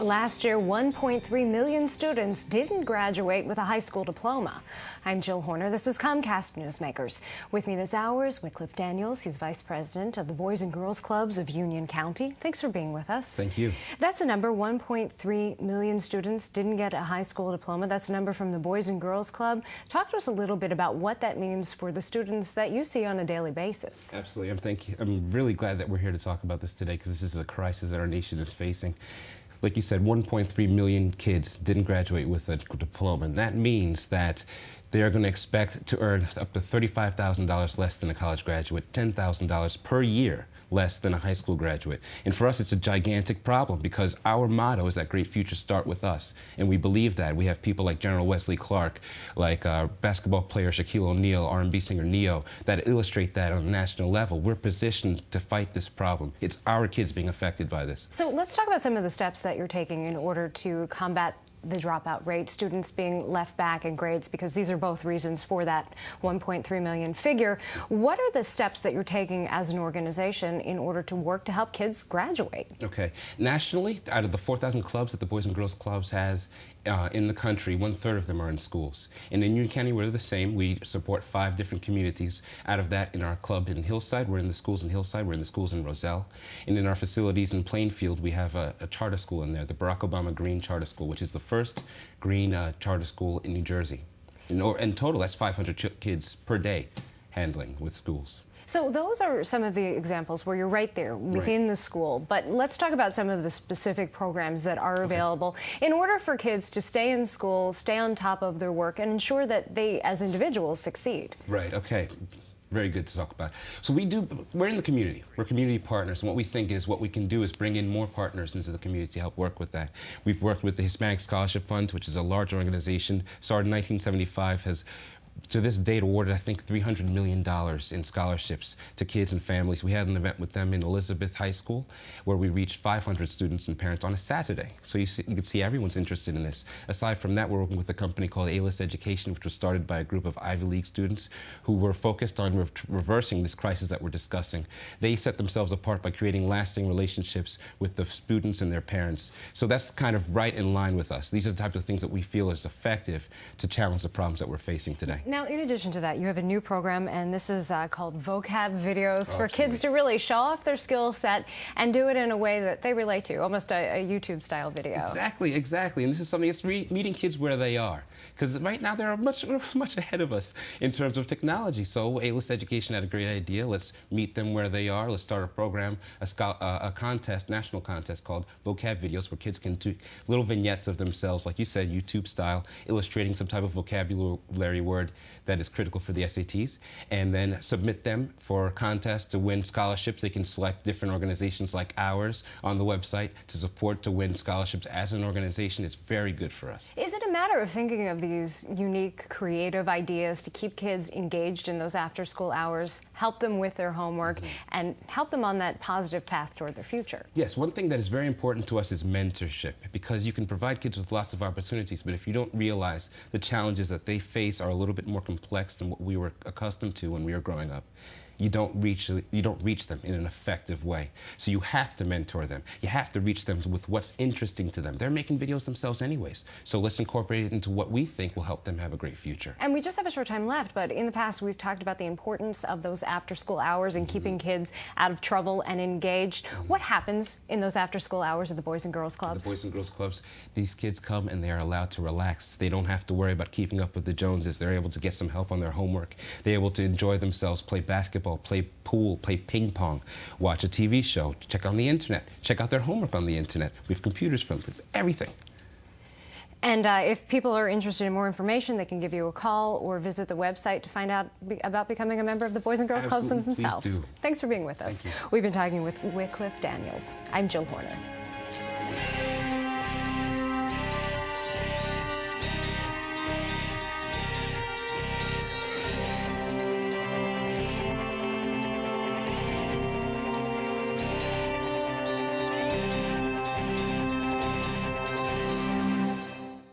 Last year, 1.3 million students didn't graduate with a high school diploma. I'm Jill Horner. This is Comcast Newsmakers. With me this hour is Wycliffe Daniels. He's Vice President of the Boys and Girls Clubs of Union County. Thanks for being with us. Thank you. That's a number. 1.3 million students didn't get a high school diploma. That's a number from the Boys and Girls Club. Talk to us a little bit about what that means for the students that you see on a daily basis. Absolutely. I'm really glad that we're here to talk about this today, because this is a crisis that our nation is facing. Like you said, 1.3 million kids didn't graduate with a diploma, and that means that they are going to expect to earn up to $35,000 less than a college graduate, $10,000 per year less than a high school graduate. And for us, it's a gigantic problem, because our motto is that great futures start with us. And we believe that. We have people like General Wesley Clark, like basketball player Shaquille O'Neal, R&B singer Neo, that illustrate that on a national level. We're positioned to fight this problem. It's our kids being affected by this. So let's talk about some of the steps that you're taking in order to combat the dropout rate, students being left back in grades, because these are both reasons for that 1.3 million figure. What are the steps that you're taking as an organization in order to work to help kids graduate? Okay. Nationally, out of the 4,000 clubs that the Boys and Girls Clubs has in the country, 1/3 of them are in schools. And in Union County, we're the same. We support 5 different communities. Out of that, in our club in Hillside, we're in the schools in Hillside, we're in the schools in Roselle. And in our facilities in Plainfield, we have a charter school in there, the Barack Obama Green Charter School, which is the first green charter school in New Jersey. In total, that's 500 kids per day handling with schools. So those are some of the examples where you're right there within the school. But let's talk about some of the specific programs that are available in order for kids to stay in school, stay on top of their work, and ensure that they, as individuals, succeed. Right, okay. Very good to talk about. So we're in the community. We're community partners, and what we think is what we can do is bring in more partners into the community to help work with that. We've worked with the Hispanic Scholarship Fund, which is a large organization, started in 1975, has to this date awarded, I think, $300 million in scholarships to kids and families. We had an event with them in Elizabeth High School where we reached 500 students and parents on a Saturday. So you can see everyone's interested in this. Aside from that, we're working with a company called A-List Education, which was started by a group of Ivy League students who were focused on reversing this crisis that we're discussing. They set themselves apart by creating lasting relationships with the students and their parents. So that's kind of right in line with us. These are the types of things that we feel is effective to challenge the problems that we're facing today. Now, in addition to that, you have a new program, and this is called vocab videos for kids to really show off their skill set and do it in a way that they relate to, almost a YouTube-style video. Exactly, exactly. And this is something that's meeting kids where they are. Because right now they're much ahead of us in terms of technology. So A-List Education had a great idea. Let's meet them where they are. Let's start a program, a contest, national contest called Vocab Videos, where kids can do little vignettes of themselves, like you said, YouTube style, illustrating some type of vocabulary word that is critical for the SATs, and then submit them for contests to win scholarships. They can select different organizations like ours on the website to support to win scholarships as an organization. It's very good for us. Is it a matter of thinking of these unique, creative ideas to keep kids engaged in those after-school hours, help them with their homework, and help them on that positive path toward their future? Yes, one thing that is very important to us is mentorship, because you can provide kids with lots of opportunities, but if you don't realize the challenges that they face are a little bit more complex than what we were accustomed to when we were growing up, you don't reach them in an effective way. So you have to mentor them. You have to reach them with what's interesting to them. They're making videos themselves anyways. So let's incorporate it into what we think will help them have a great future. And we just have a short time left, but in the past we've talked about the importance of those after-school hours and keeping kids out of trouble and engaged. What happens in those after-school hours at the Boys and Girls Clubs? The Boys and Girls Clubs, these kids come and they are allowed to relax. They don't have to worry about keeping up with the Joneses. They're able to get some help on their homework. They're able to enjoy themselves, play basketball, play pool, play ping pong, watch a TV show, check on the internet, check out their homework on the internet. We have computers for them, everything. And if people are interested in more information, they can give you a call or visit the website to find out about becoming a member of the Boys and Girls Clubs themselves. Please do. Thanks for being with us. We've been talking with Wycliffe Daniels. I'm Jill Horner.